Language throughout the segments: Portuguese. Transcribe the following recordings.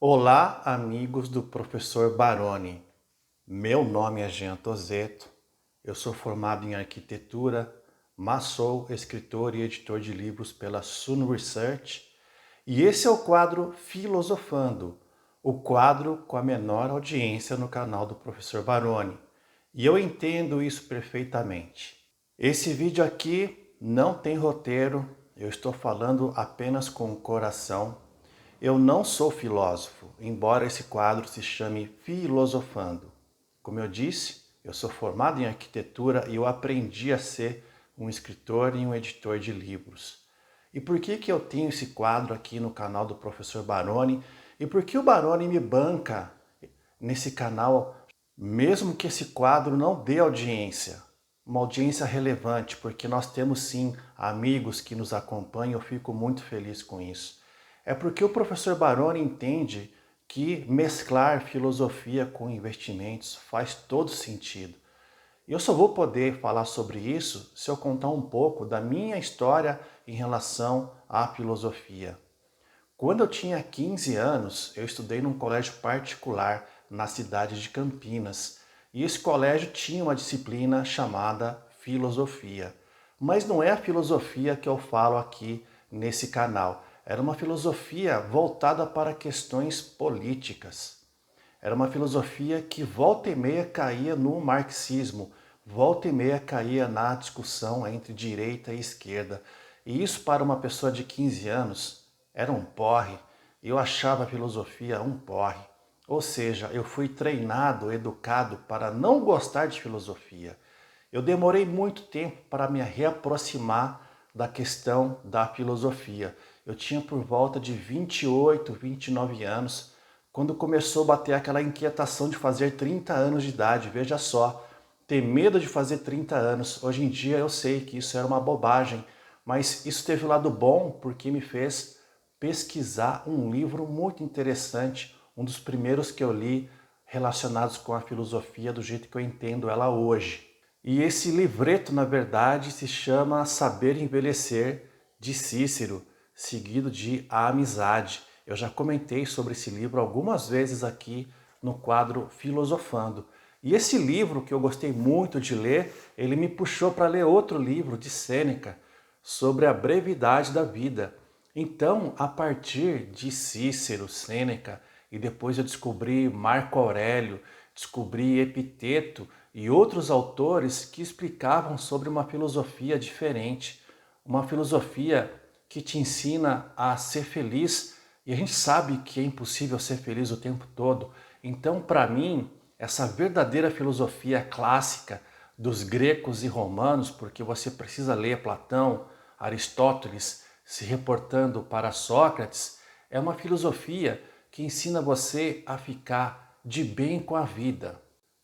Olá, amigos do professor Baroni. Meu nome é Jean Tozeto, eu sou formado em arquitetura, mas sou escritor e editor de livros pela Suno Research e esse é o quadro Filosofando, o quadro com a menor audiência no canal do professor Baroni. E eu entendo isso perfeitamente. Esse vídeo aqui não tem roteiro, eu estou falando apenas com o coração. Eu não sou filósofo, embora esse quadro se chame Filosofando. Como eu disse, eu sou formado em arquitetura e eu aprendi a ser um escritor e um editor de livros. E por que eu tenho esse quadro aqui no canal do professor Baroni? E por que o Baroni me banca nesse canal, mesmo que esse quadro não dê audiência? Uma audiência relevante, porque nós temos sim amigos que nos acompanham, eu fico muito feliz com isso. É porque o professor Baroni entende que mesclar filosofia com investimentos faz todo sentido. E eu só vou poder falar sobre isso se eu contar um pouco da minha história em relação à filosofia. Quando eu tinha 15 anos, eu estudei num colégio particular na cidade de Campinas. E esse colégio tinha uma disciplina chamada filosofia. Mas não é a filosofia que eu falo aqui nesse canal. Era uma filosofia voltada para questões políticas. Era uma filosofia que volta e meia caía no marxismo, volta e meia caía na discussão entre direita e esquerda. E isso para uma pessoa de 15 anos era um porre. Eu achava a filosofia um porre. Ou seja, eu fui treinado, educado para não gostar de filosofia. Eu demorei muito tempo para me reaproximar da questão da filosofia. Eu tinha por volta de 28, 29 anos, quando começou a bater aquela inquietação de fazer 30 anos de idade. Veja só, ter medo de fazer 30 anos. Hoje em dia eu sei que isso era uma bobagem, mas isso teve um lado bom porque me fez pesquisar um livro muito interessante, um dos primeiros que eu li relacionados com a filosofia do jeito que eu entendo ela hoje. E esse livreto, na verdade, se chama Saber Envelhecer, de Cícero, seguido de A Amizade. Eu já comentei sobre esse livro algumas vezes aqui no quadro Filosofando. E esse livro, que eu gostei muito de ler, ele me puxou para ler outro livro de Sêneca, sobre a brevidade da vida. Então, a partir de Cícero, Sêneca, e depois eu descobri Marco Aurélio, descobri Epiteto e outros autores que explicavam sobre uma filosofia diferente, uma filosofia que te ensina a ser feliz, e a gente sabe que é impossível ser feliz o tempo todo. Então, para mim, essa verdadeira filosofia clássica dos gregos e romanos, porque você precisa ler Platão, Aristóteles, se reportando para Sócrates, é uma filosofia que ensina você a ficar de bem com a vida.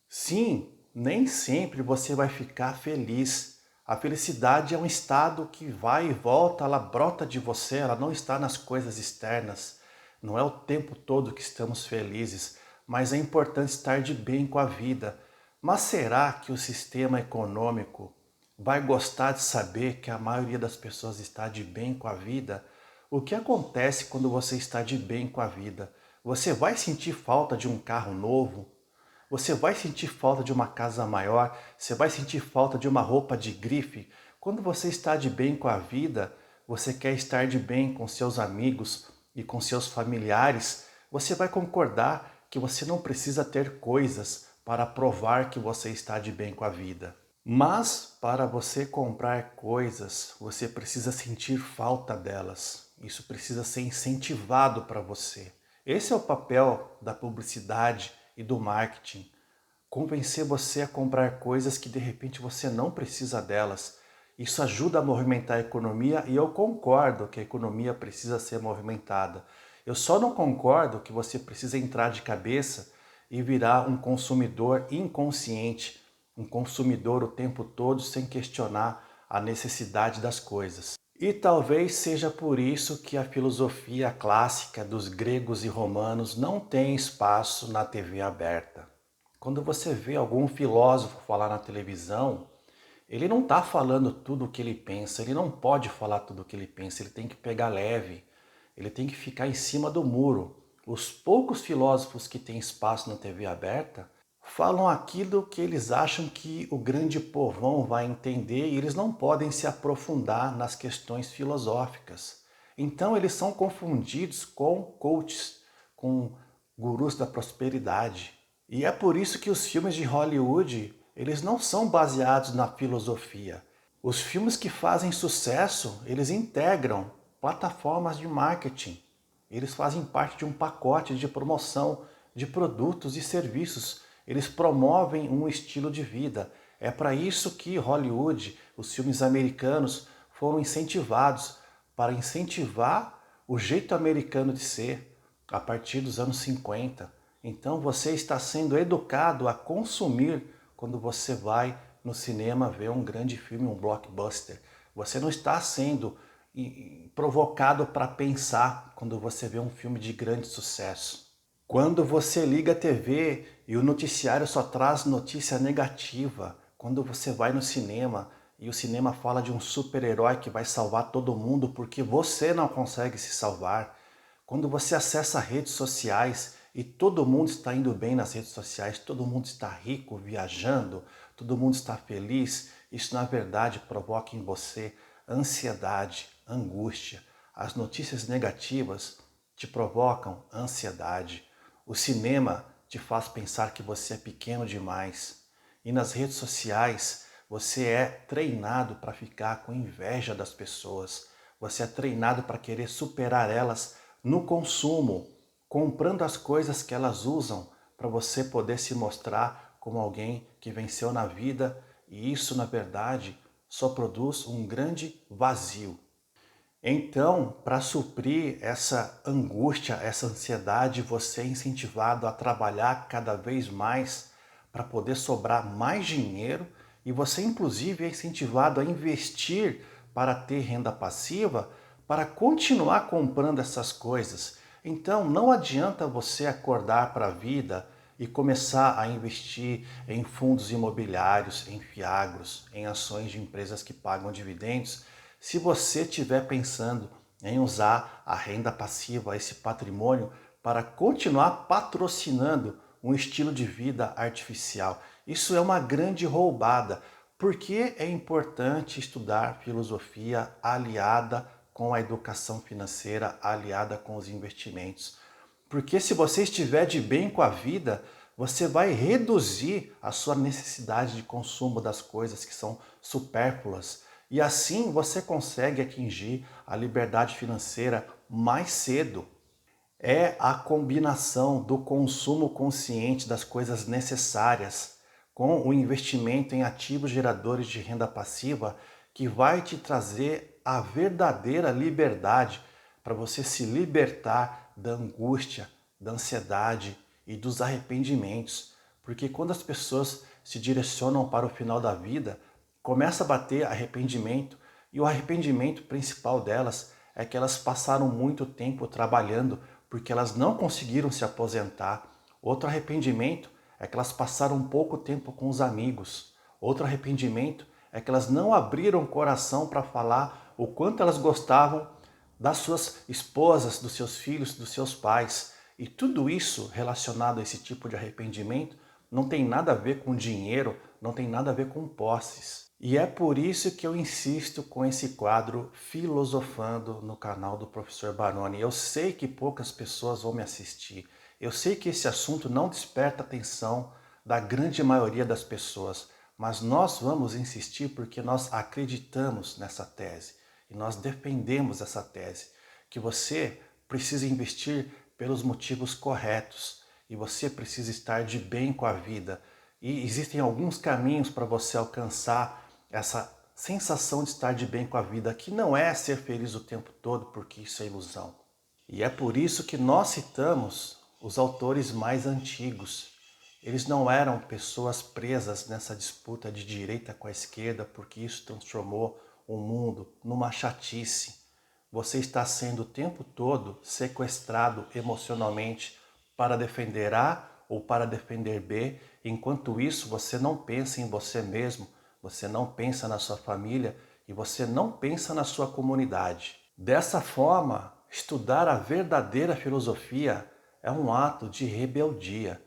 Sim, nem sempre você vai ficar feliz. A felicidade é um estado que vai e volta, ela brota de você, ela não está nas coisas externas. Não é o tempo todo que estamos felizes, mas é importante estar de bem com a vida. Mas será que o sistema econômico vai gostar de saber que a maioria das pessoas está de bem com a vida? O que acontece quando você está de bem com a vida? Você vai sentir falta de um carro novo? Você vai sentir falta de uma casa maior? Você vai sentir falta de uma roupa de grife? Quando você está de bem com a vida, você quer estar de bem com seus amigos e com seus familiares, você vai concordar que você não precisa ter coisas para provar que você está de bem com a vida. Mas para você comprar coisas, você precisa sentir falta delas. Isso precisa ser incentivado para você. Esse é o papel da publicidade e do marketing. Convencer você a comprar coisas que de repente você não precisa delas. Isso ajuda a movimentar a economia e eu concordo que a economia precisa ser movimentada. Eu só não concordo que você precisa entrar de cabeça e virar um consumidor inconsciente, um consumidor o tempo todo sem questionar a necessidade das coisas. E talvez seja por isso que a filosofia clássica dos gregos e romanos não tem espaço na TV aberta. Quando você vê algum filósofo falar na televisão, ele não está falando tudo o que ele pensa, ele não pode falar tudo o que ele pensa, ele tem que pegar leve, ele tem que ficar em cima do muro. Os poucos filósofos que têm espaço na TV aberta falam aquilo que eles acham que o grande povão vai entender e eles não podem se aprofundar nas questões filosóficas. Então eles são confundidos com coaches, com gurus da prosperidade. E é por isso que os filmes de Hollywood, eles não são baseados na filosofia. Os filmes que fazem sucesso, eles integram plataformas de marketing. Eles fazem parte de um pacote de promoção de produtos e serviços. Eles promovem um estilo de vida. É para isso que Hollywood, os filmes americanos, foram incentivados, para incentivar o jeito americano de ser, a partir dos anos 50. Então você está sendo educado a consumir quando você vai no cinema ver um grande filme, um blockbuster. Você não está sendo provocado para pensar quando você vê um filme de grande sucesso. Quando você liga a TV e o noticiário só traz notícia negativa, quando você vai no cinema e o cinema fala de um super-herói que vai salvar todo mundo porque você não consegue se salvar, quando você acessa redes sociais e todo mundo está indo bem nas redes sociais, todo mundo está rico, viajando, todo mundo está feliz, isso na verdade provoca em você ansiedade, angústia. As notícias negativas te provocam ansiedade. O cinema te faz pensar que você é pequeno demais. E nas redes sociais você é treinado para ficar com inveja das pessoas. Você é treinado para querer superar elas no consumo, comprando as coisas que elas usam para você poder se mostrar como alguém que venceu na vida, e isso, na verdade, só produz um grande vazio. Então, para suprir essa angústia, essa ansiedade, você é incentivado a trabalhar cada vez mais para poder sobrar mais dinheiro, e você inclusive é incentivado a investir para ter renda passiva, para continuar comprando essas coisas. Então não adianta você acordar para a vida e começar a investir em fundos imobiliários, em fiagros, em ações de empresas que pagam dividendos, se você estiver pensando em usar a renda passiva, esse patrimônio, para continuar patrocinando um estilo de vida artificial. Isso é uma grande roubada. Por que é importante estudar filosofia aliada com a educação financeira, aliada com os investimentos? Porque se você estiver de bem com a vida, você vai reduzir a sua necessidade de consumo das coisas que são supérfluas. E assim você consegue atingir a liberdade financeira mais cedo. É a combinação do consumo consciente das coisas necessárias com o investimento em ativos geradores de renda passiva que vai te trazer a verdadeira liberdade para você se libertar da angústia, da ansiedade e dos arrependimentos. Porque quando as pessoas se direcionam para o final da vida, começa a bater arrependimento, e o arrependimento principal delas é que elas passaram muito tempo trabalhando porque elas não conseguiram se aposentar. Outro arrependimento é que elas passaram pouco tempo com os amigos. Outro arrependimento é que elas não abriram o coração para falar o quanto elas gostavam das suas esposas, dos seus filhos, dos seus pais. E tudo isso relacionado a esse tipo de arrependimento não tem nada a ver com dinheiro, não tem nada a ver com posses. E é por isso que eu insisto com esse quadro Filosofando no canal do Professor Baroni. Eu sei que poucas pessoas vão me assistir. Eu sei que esse assunto não desperta a atenção da grande maioria das pessoas, mas nós vamos insistir porque nós acreditamos nessa tese e nós defendemos essa tese, que você precisa investir pelos motivos corretos e você precisa estar de bem com a vida. E existem alguns caminhos para você alcançar essa sensação de estar de bem com a vida, que não é ser feliz o tempo todo, porque isso é ilusão. E é por isso que nós citamos os autores mais antigos. Eles não eram pessoas presas nessa disputa de direita com a esquerda, porque isso transformou o mundo numa chatice. Você está sendo o tempo todo sequestrado emocionalmente para defender A ou para defender B, enquanto isso você não pensa em você mesmo, você não pensa na sua família e você não pensa na sua comunidade. Dessa forma, estudar a verdadeira filosofia é um ato de rebeldia.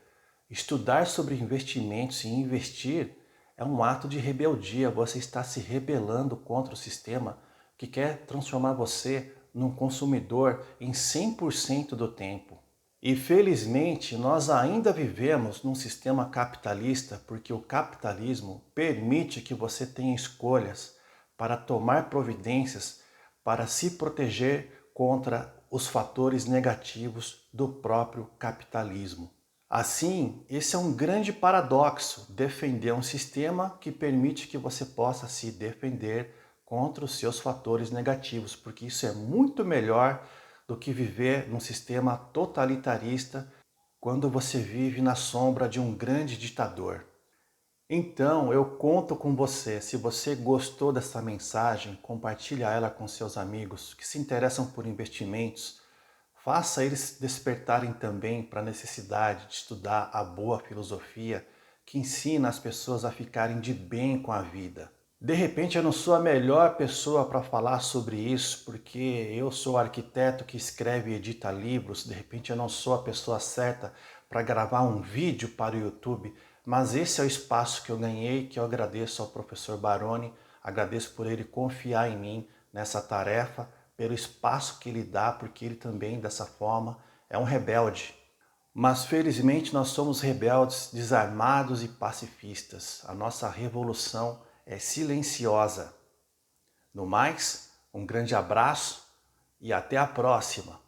Estudar sobre investimentos e investir é um ato de rebeldia. Você está se rebelando contra o sistema que quer transformar você num consumidor em 100% do tempo. E felizmente nós ainda vivemos num sistema capitalista porque o capitalismo permite que você tenha escolhas para tomar providências para se proteger contra os fatores negativos do próprio capitalismo. Assim, esse é um grande paradoxo, defender um sistema que permite que você possa se defender contra os seus fatores negativos, porque isso é muito melhor do que viver num sistema totalitarista quando você vive na sombra de um grande ditador. Então, eu conto com você. Se você gostou dessa mensagem, compartilhe ela com seus amigos que se interessam por investimentos. Faça eles despertarem também para a necessidade de estudar a boa filosofia que ensina as pessoas a ficarem de bem com a vida. De repente eu não sou a melhor pessoa para falar sobre isso, porque eu sou arquiteto que escreve e edita livros, de repente eu não sou a pessoa certa para gravar um vídeo para o YouTube, mas esse é o espaço que eu ganhei, que eu agradeço ao professor Baroni, agradeço por ele confiar em mim nessa tarefa, pelo espaço que ele dá, porque ele também, dessa forma, é um rebelde. Mas felizmente nós somos rebeldes, desarmados e pacifistas. A nossa revolução é silenciosa. No mais, um grande abraço e até a próxima!